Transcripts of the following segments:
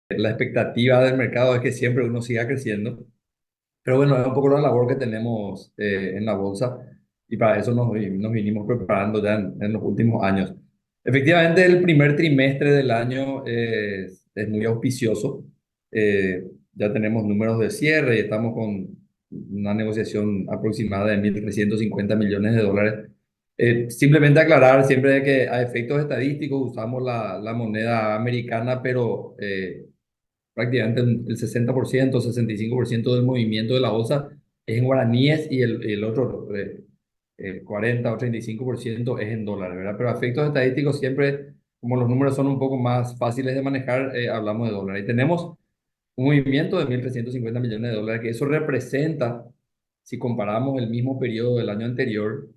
La expectativa del mercado es que siempre uno siga creciendo, pero bueno, es un poco la labor que tenemos en la bolsa y para eso nos vinimos preparando ya en los últimos años. Efectivamente, el primer trimestre del año es muy auspicioso. Ya tenemos números de cierre y estamos con una negociación aproximada de 1.350 millones de dólares. Simplemente aclarar siempre que a efectos estadísticos usamos la moneda americana, pero prácticamente el 60%, 65% del movimiento de la bolsa es en guaraníes y el otro 40 o 35% es en dólares, ¿verdad? Pero a efectos estadísticos siempre, como los números son un poco más fáciles de manejar, hablamos de dólares. Y tenemos un movimiento de 1.350 millones de dólares, que eso representa, si comparamos el mismo periodo del año anterior,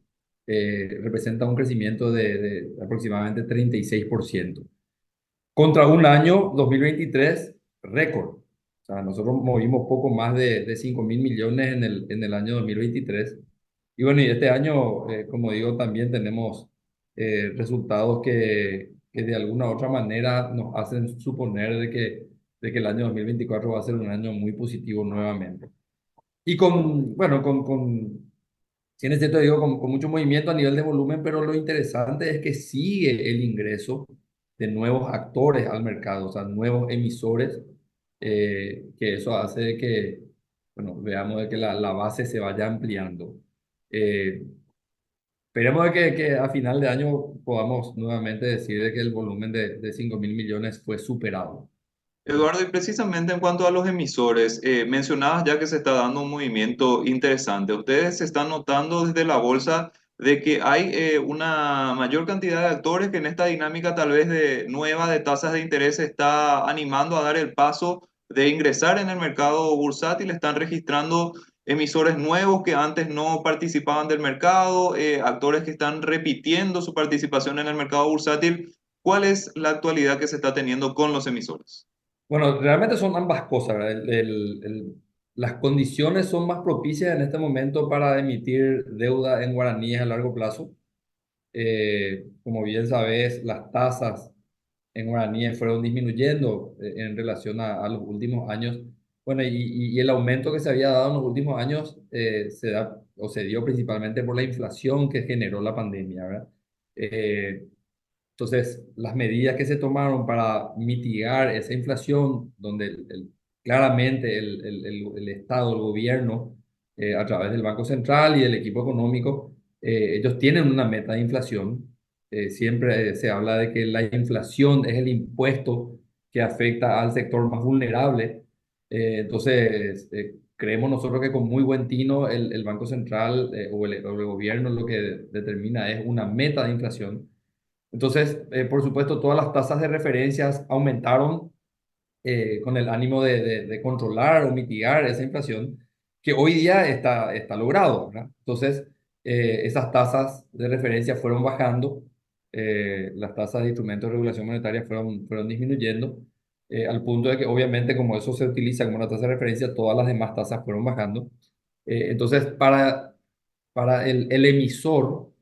representa un crecimiento de aproximadamente 36% contra un año 2023 récord. O sea, nosotros movimos poco más de 5.000 millones en el año 2023. Y bueno, y este año, como digo, también tenemos resultados que de alguna u otra manera nos hacen suponer de que el año 2024 va a ser un año muy positivo nuevamente. Y bueno, sí, en cierto, digo, con mucho movimiento a nivel de volumen, pero lo interesante es que sigue el ingreso de nuevos actores al mercado, o sea, nuevos emisores, que eso hace de que, bueno, veamos de que la base se vaya ampliando. Eh, Esperemos de que a final de año podamos nuevamente decir de que el volumen de 5.000 millones fue superado. Eduardo, y precisamente en cuanto a los emisores, mencionabas ya que se está dando un movimiento interesante. ¿Ustedes se están notando desde la bolsa de que hay una mayor cantidad de actores que en esta dinámica tal vez de nueva de tasas de interés se está animando a dar el paso de ingresar en el mercado bursátil? ¿Están registrando emisores nuevos que antes no participaban del mercado, actores que están repitiendo su participación en el mercado bursátil? ¿Cuál es la actualidad que se está teniendo con los emisores? Bueno, realmente son ambas cosas, ¿verdad? Las condiciones son más propicias en este momento para emitir deuda en guaraníes a largo plazo. Como bien sabes, las tasas en guaraníes fueron disminuyendo en relación a los últimos años. Bueno, y el aumento que se había dado en los últimos años se da o se dio principalmente por la inflación que generó la pandemia, ¿verdad? Eh, entonces, las medidas que se tomaron para mitigar esa inflación, donde claramente el Estado, el gobierno, a través del Banco Central y del equipo económico, ellos tienen una meta de inflación. Siempre se habla de que la inflación es el impuesto que afecta al sector más vulnerable. Entonces, creemos nosotros que con muy buen tino el Banco Central o el gobierno lo que determina es una meta de inflación. Entonces, por supuesto, todas las tasas de referencias aumentaron con el ánimo de controlar o mitigar esa inflación que hoy día está logrado, ¿verdad? Entonces, esas tasas de referencia fueron bajando, las tasas de instrumentos de regulación monetaria fueron disminuyendo, al punto de que obviamente como eso se utiliza como una tasa de referencia, todas las demás tasas fueron bajando. Entonces, para el emisor,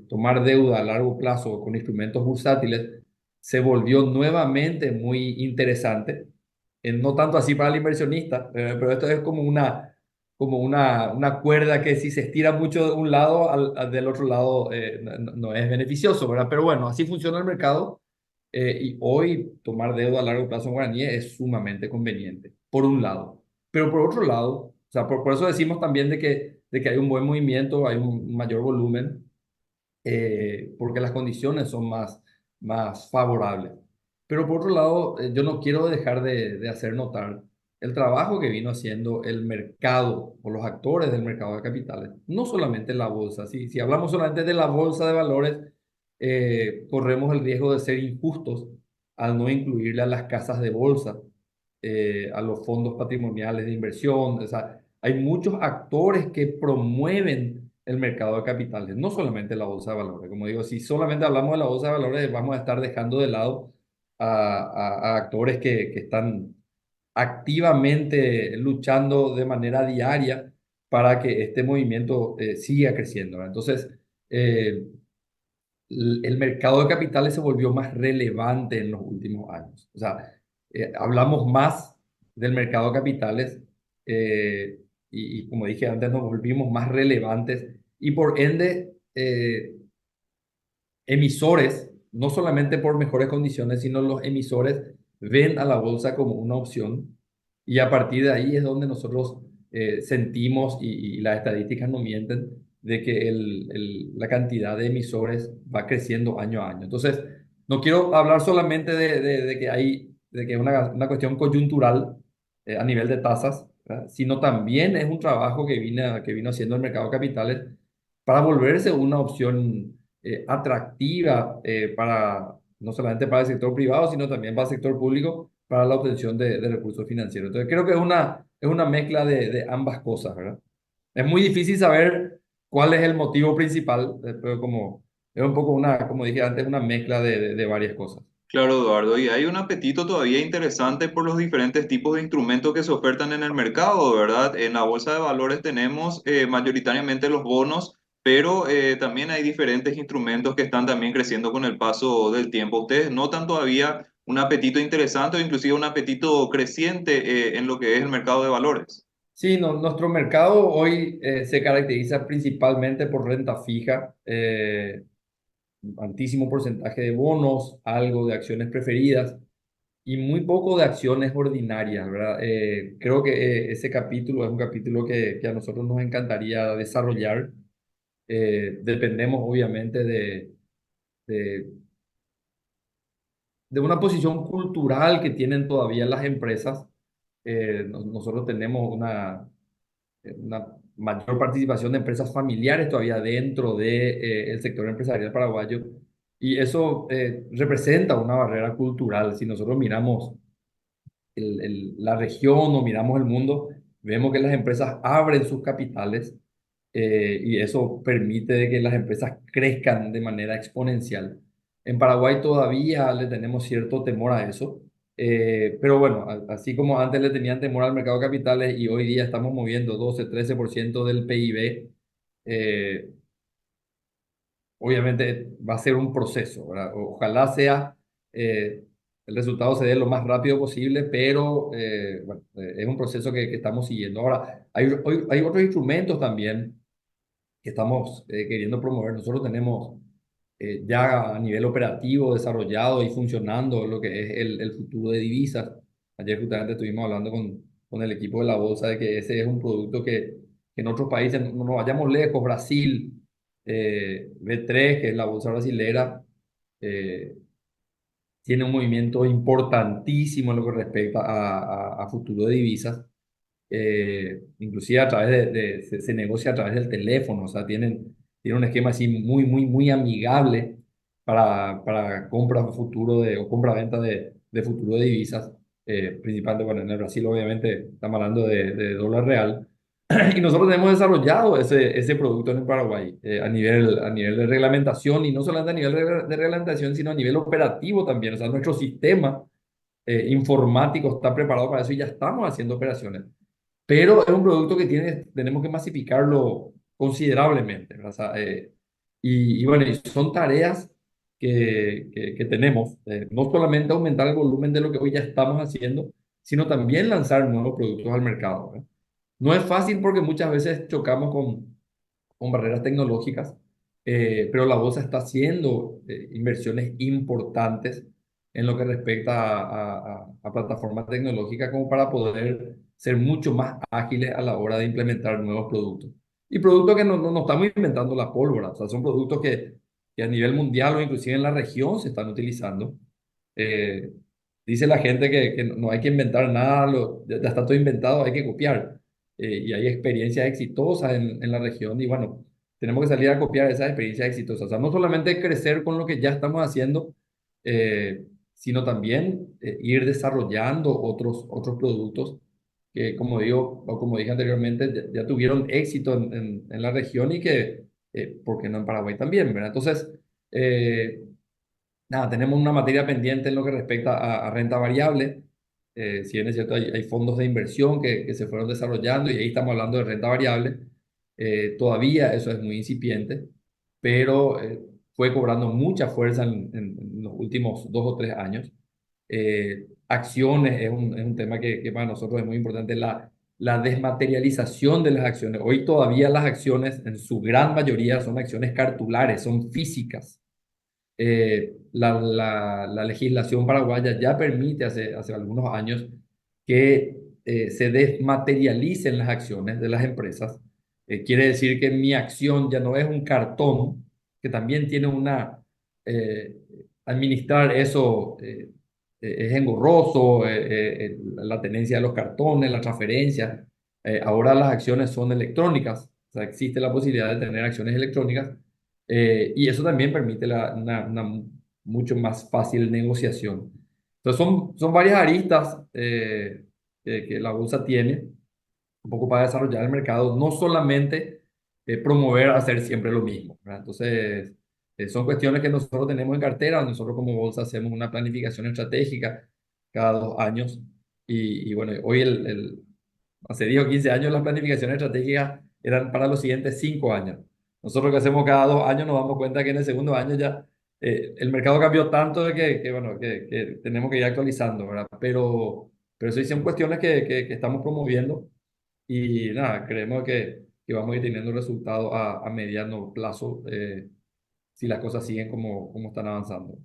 tomar deuda a largo plazo con instrumentos bursátiles se volvió nuevamente muy interesante. No tanto así para el inversionista, pero esto es como una cuerda que si se estira mucho de un lado, del otro lado no es beneficioso, ¿verdad? Pero bueno, así funciona el mercado, y hoy tomar deuda a largo plazo en guaraní es sumamente conveniente, por un lado. Pero por otro lado, o sea, por eso decimos también de que hay un buen movimiento, hay un mayor volumen, porque las condiciones son más favorables. Pero por otro lado, yo no quiero dejar de hacer notar el trabajo que vino haciendo el mercado o los actores del mercado de capitales, no solamente la bolsa. Si hablamos solamente de la bolsa de valores, corremos el riesgo de ser injustos al no incluirle a las casas de bolsa, a los fondos patrimoniales de inversión. O sea, hay muchos actores que promueven el mercado de capitales, no solamente la bolsa de valores. Como digo, si solamente hablamos de la bolsa de valores, vamos a estar dejando de lado a actores que están activamente luchando de manera diaria para que este movimiento siga creciendo, ¿verdad? Entonces, eh, el mercado de capitales se volvió más relevante en los últimos años. O sea, hablamos más del mercado de capitales y como dije antes, nos volvimos más relevantes y por ende emisores, no solamente por mejores condiciones, sino los emisores ven a la bolsa como una opción y a partir de ahí es donde nosotros sentimos y las estadísticas no mienten de que la cantidad de emisores va creciendo año a año. Entonces, no quiero hablar solamente de que hay, de que es una cuestión coyuntural a nivel de tasas, ¿verdad? Sino también es un trabajo que vino haciendo el mercado de capitales para volverse una opción atractiva para, no solamente para el sector privado, sino también para el sector público, para la obtención de recursos financieros. Entonces, creo que es una mezcla de ambas cosas, ¿verdad? Es muy difícil saber cuál es el motivo principal, pero como es un poco una, como dije antes, una mezcla de varias cosas. Claro, Eduardo, y hay un apetito todavía interesante por los diferentes tipos de instrumentos que se ofertan en el mercado, ¿verdad? En la bolsa de valores tenemos mayoritariamente los bonos, pero también hay diferentes instrumentos que están también creciendo con el paso del tiempo. ¿Ustedes notan todavía un apetito interesante o inclusive un apetito creciente en lo que es el mercado de valores? Sí, nuestro mercado hoy se caracteriza principalmente por renta fija, altísimo porcentaje de bonos, algo de acciones preferidas y muy poco de acciones ordinarias, ¿verdad? Creo que ese capítulo es un capítulo que a nosotros nos encantaría desarrollar. Dependemos obviamente de, de una posición cultural que tienen todavía las empresas. Nosotros tenemos una mayor participación de empresas familiares todavía dentro del sector empresarial paraguayo y eso representa una barrera cultural. Si nosotros miramos la región o miramos el mundo, vemos que las empresas abren sus capitales y eso permite de que las empresas crezcan de manera exponencial. En Paraguay todavía le tenemos cierto temor a eso, pero bueno, así como antes le tenían temor al mercado de capitales y hoy día estamos moviendo 12-13% del PIB, eh, obviamente va a ser un proceso, ¿verdad? Ojalá sea, eh, el resultado se dé lo más rápido posible, pero bueno, es un proceso que estamos siguiendo. Ahora, hay otros instrumentos también que estamos queriendo promover. Nosotros tenemos ya a nivel operativo desarrollado y funcionando lo que es el futuro de divisas. Ayer justamente estuvimos hablando con el equipo de la bolsa de que ese es un producto que en otros países, no nos vayamos lejos, Brasil, B3, que es la bolsa brasilera, eh, tiene un movimiento importantísimo en lo que respecta a futuro de divisas inclusive a través se negocia a través del teléfono, o sea, tienen un esquema así muy amigable para compra futuro o compra-venta de futuro de divisas, principalmente, bueno, en el Brasil obviamente estamos hablando de dólar real, y nosotros hemos desarrollado ese producto en el Paraguay a nivel de reglamentación, y no solamente a nivel de reglamentación, sino a nivel operativo también, o sea, nuestro sistema informático está preparado para eso y ya estamos haciendo operaciones, pero es un producto que tenemos que masificarlo considerablemente, ¿verdad? O sea, y bueno, y son tareas que tenemos, no solamente aumentar el volumen de lo que hoy ya estamos haciendo, sino también lanzar nuevos productos al mercado, ¿verdad? No es fácil porque muchas veces chocamos con barreras tecnológicas, pero la bolsa está haciendo inversiones importantes en lo que respecta a plataformas tecnológicas como para poder ser mucho más ágiles a la hora de implementar nuevos productos. Y productos que no estamos inventando la pólvora, o sea, son productos que a nivel mundial o inclusive en la región se están utilizando. Eh, Dice la gente que no hay que inventar nada, ya está todo inventado, hay que copiar. Y hay experiencias exitosas en la región y bueno, tenemos que salir a copiar esas experiencias exitosas. O sea, no solamente crecer con lo que ya estamos haciendo, sino también ir desarrollando otros productos que, como digo, o como dije anteriormente, ya tuvieron éxito en la región y que, ¿por qué no en Paraguay también, ¿verdad? Entonces, eh, nada, tenemos una materia pendiente en lo que respecta a renta variable. Si bien es cierto, hay fondos de inversión que se fueron desarrollando y ahí estamos hablando de renta variable. Todavía eso es muy incipiente, pero fue cobrando mucha fuerza en los últimos 2 o 3 años. acciones es un tema que para nosotros es muy importante, la desmaterialización de las acciones. Hoy todavía las acciones, en su gran mayoría, son acciones cartulares, son físicas. La legislación paraguaya ya permite hace algunos años que se desmaterialicen las acciones de las empresas. Quiere decir que mi acción ya no es un cartón, que también tiene una... eh, administrar eso es engorroso, la tenencia de los cartones, la transferencia. Ahora las acciones son electrónicas, o sea, existe la posibilidad de tener acciones electrónicas y eso también permite una mucho más fácil negociación. Entonces son varias aristas que la bolsa tiene, un poco para desarrollar el mercado, no solamente promover hacer siempre lo mismo, ¿verdad? Entonces, son cuestiones que nosotros tenemos en cartera, nosotros como bolsa hacemos una planificación estratégica cada 2 años y bueno, hoy hace 10 o 15 años las planificaciones estratégicas eran para los siguientes 5 años. Nosotros lo que hacemos cada 2 años nos damos cuenta que en el segundo año ya el mercado cambió tanto de bueno, que tenemos que ir actualizando, ¿verdad? Pero sí son cuestiones que estamos promoviendo y nada, creemos que vamos a ir teniendo resultados a mediano plazo si las cosas siguen como están avanzando.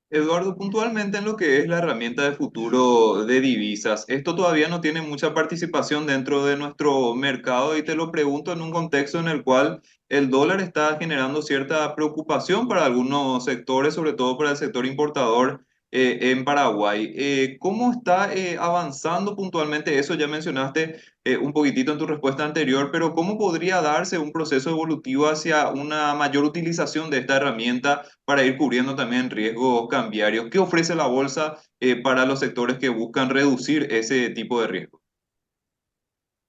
Eduardo, puntualmente en lo que es la herramienta de futuro de divisas, esto todavía no tiene mucha participación dentro de nuestro mercado y te lo pregunto en un contexto en el cual el dólar está generando cierta preocupación para algunos sectores, sobre todo para el sector importador en Paraguay. ¿Cómo está avanzando puntualmente eso? Ya mencionaste un poquitito en tu respuesta anterior, pero ¿cómo podría darse un proceso evolutivo hacia una mayor utilización de esta herramienta para ir cubriendo también riesgos cambiarios? ¿Qué ofrece la bolsa para los sectores que buscan reducir ese tipo de riesgo?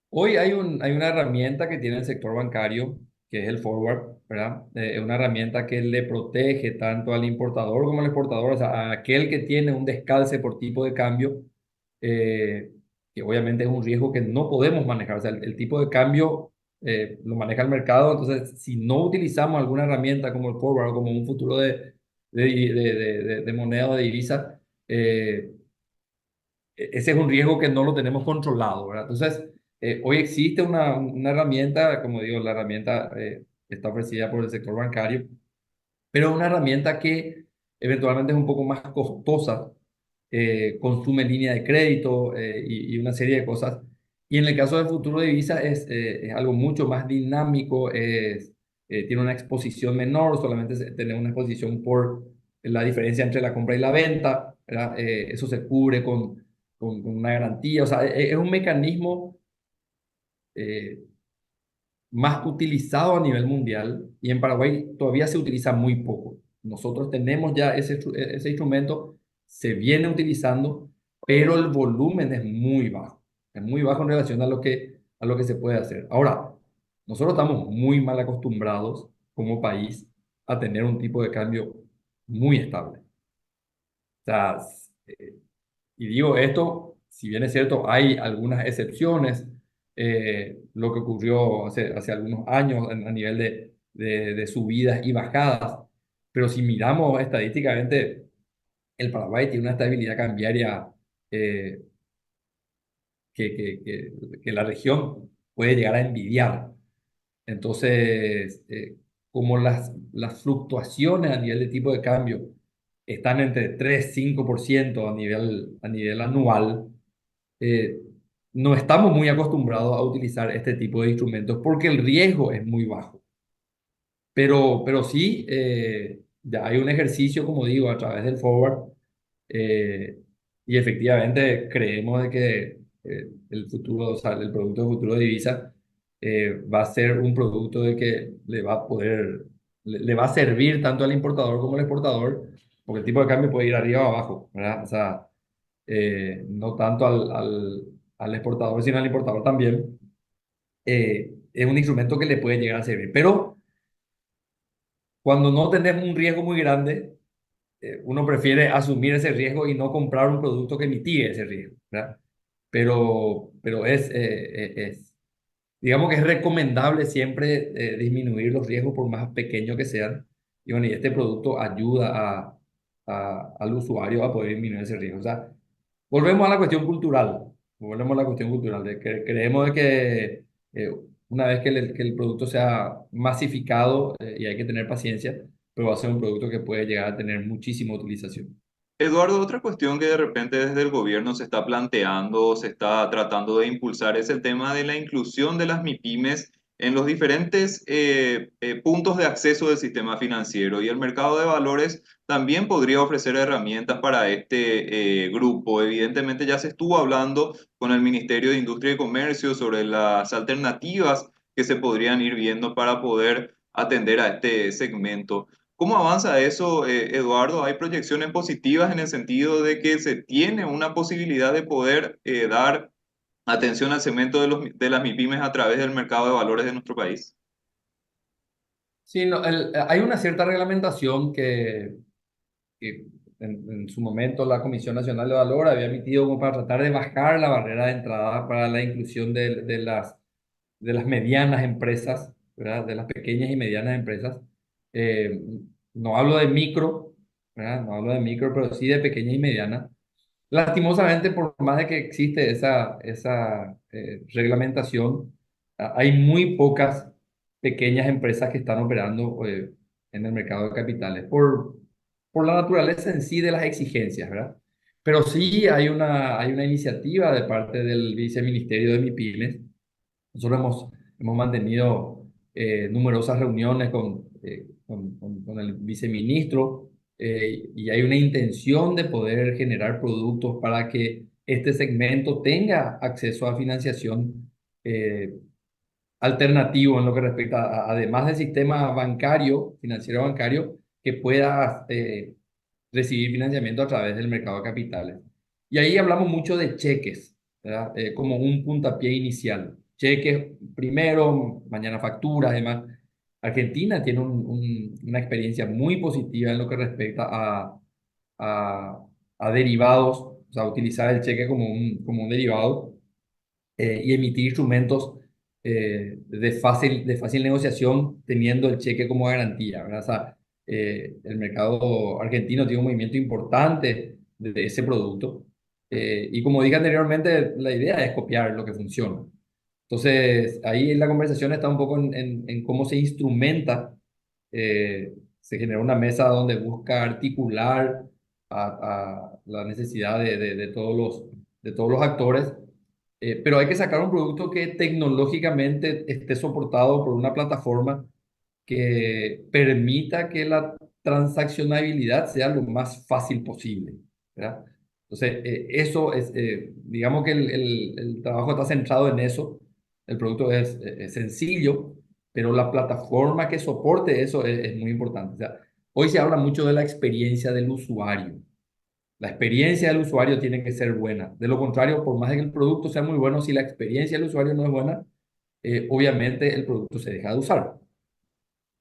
Hoy hay una herramienta que tiene el sector bancario, que es el forward, ¿verdad? Es una herramienta que le protege tanto al importador como al exportador, o sea, a aquel que tiene un descalce por tipo de cambio, eh, que obviamente es un riesgo que no podemos manejar. O sea, el tipo de cambio lo maneja el mercado, entonces si no utilizamos alguna herramienta como el forward o como un futuro de moneda o de divisa, ese es un riesgo que no lo tenemos controlado, ¿verdad? Entonces, hoy existe una herramienta, como digo, la herramienta está ofrecida por el sector bancario, pero es una herramienta que eventualmente es un poco más costosa, consume línea de crédito y una serie de cosas. Y en el caso del futuro de divisa es algo mucho más dinámico, tiene una exposición menor, solamente tener una exposición por la diferencia entre la compra y la venta, ¿verdad? Eso se cubre con una garantía, o sea, es un mecanismo eh, más utilizado a nivel mundial y en Paraguay todavía se utiliza muy poco. Nosotros tenemos ya ese instrumento, se viene utilizando, pero el volumen es muy bajo en relación a lo que se puede hacer. Ahora, nosotros estamos muy mal acostumbrados como país a tener un tipo de cambio muy estable. O sea, y digo esto, si bien es cierto, hay algunas excepciones, lo que ocurrió hace algunos años a nivel de subidas y bajadas, pero si miramos estadísticamente, el Paraguay tiene una estabilidad cambiaria eh, que la región puede llegar a envidiar. Entonces, como las fluctuaciones a nivel de tipo de cambio están entre 3 5% a nivel anual, eh, no estamos muy acostumbrados a utilizar este tipo de instrumentos porque el riesgo es muy bajo. Pero sí, ya hay un ejercicio, como digo, a través del forward eh, y efectivamente creemos de que el futuro, o sea, el producto de futuro de divisa va a ser un producto de que le va a poder, le va a servir tanto al importador como al exportador, porque el tipo de cambio puede ir arriba o abajo, ¿verdad? O sea, no tanto al exportador, sino al importador también. Es un instrumento que le puede llegar a servir, pero cuando no tenemos un riesgo muy grande, uno prefiere asumir ese riesgo y no comprar un producto que mitigue ese riesgo, ¿verdad? Pero digamos que es recomendable siempre disminuir los riesgos por más pequeños que sean. Y bueno, y este producto ayuda al usuario a poder disminuir ese riesgo. O sea, volvemos a la cuestión cultural, volvemos a la cuestión cultural, de que creemos de que una vez que el producto sea masificado, y hay que tener paciencia, pero va a ser un producto que puede llegar a tener muchísima utilización. Eduardo, otra cuestión que de repente desde el gobierno se está planteando, se está tratando de impulsar, es el tema de la inclusión de las MIPYMES en los diferentes puntos de acceso del sistema financiero. Y el mercado de valores también podría ofrecer herramientas para este grupo. Evidentemente ya se estuvo hablando con el Ministerio de Industria y Comercio sobre las alternativas que se podrían ir viendo para poder atender a este segmento. ¿Cómo avanza eso, Eduardo? ¿Hay proyecciones positivas en el sentido de que se tiene una posibilidad de poder dar atención al segmento de las MIPYMES a través del mercado de valores de nuestro país? Sí, no, hay una cierta reglamentación que en su momento la Comisión Nacional de Valor había emitido como para tratar de bajar la barrera de entrada para la inclusión de las medianas empresas, ¿verdad? De las pequeñas y medianas empresas. Eh, no hablo de micro, ¿verdad? No hablo de micro, pero sí de pequeñas y medianas. Lastimosamente, por más de que existe esa reglamentación, hay muy pocas pequeñas empresas que están operando en el mercado de capitales por la naturaleza en sí de las exigencias, ¿verdad? Pero sí hay una iniciativa de parte del Viceministerio de MIPYMES. Nosotros hemos mantenido numerosas reuniones con el viceministro, y hay una intención de poder generar productos para que este segmento tenga acceso a financiación eh, alternativo en lo que respecta además del sistema bancario, financiero bancario, que pueda recibir financiamiento a través del mercado de capitales. Y ahí hablamos mucho de cheques, ¿verdad? Como un puntapié inicial. Cheques primero, mañana facturas, además. Argentina tiene una experiencia muy positiva en lo que respecta a, a derivados, o sea, utilizar el cheque como un derivado, y emitir instrumentos de fácil negociación teniendo el cheque como garantía, ¿verdad? O sea, el mercado argentino tiene un movimiento importante de ese producto, y como dije anteriormente, la idea es copiar lo que funciona. Entonces, ahí la conversación está un poco en cómo se instrumenta. Se genera una mesa donde busca articular a la necesidad de todos los actores, pero hay que sacar un producto que tecnológicamente esté soportado por una plataforma que permita que la transaccionabilidad sea lo más fácil posible, ¿verdad? Entonces, eso es, digamos que el trabajo está centrado en eso. El producto es sencillo, pero la plataforma que soporte eso es muy importante. O sea, hoy se habla mucho de la experiencia del usuario. La experiencia del usuario tiene que ser buena. De lo contrario, por más de que el producto sea muy bueno, si la experiencia del usuario no es buena, obviamente el producto se deja de usar.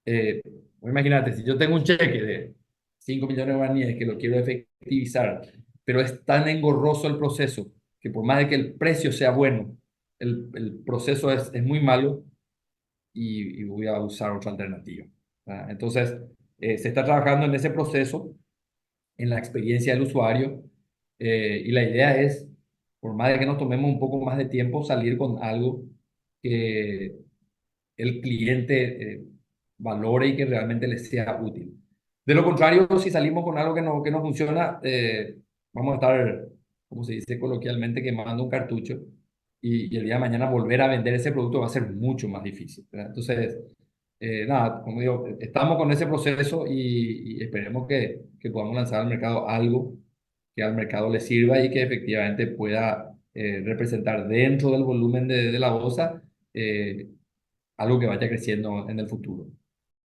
Eh, Imagínate, si yo tengo un cheque de 5 millones de guaraníes que lo quiero efectivizar, pero es tan engorroso el proceso que por más de que el precio sea bueno, el proceso es muy malo, y voy a usar otra alternativa. ¿Verdad? Entonces, se está trabajando en ese proceso, en la experiencia del usuario, y la idea es, por más de que nos tomemos un poco más de tiempo, salir con algo que el cliente valore y que realmente le sea útil. De lo contrario, si salimos con algo que no funciona, vamos a estar, como se dice coloquialmente, quemando un cartucho, y el día de mañana volver a vender ese producto va a ser mucho más difícil, ¿verdad? Entonces, nada, como digo, estamos con ese proceso, y esperemos que podamos lanzar al mercado algo que al mercado le sirva y que efectivamente pueda representar dentro del volumen de la bolsa, algo que vaya creciendo en el futuro.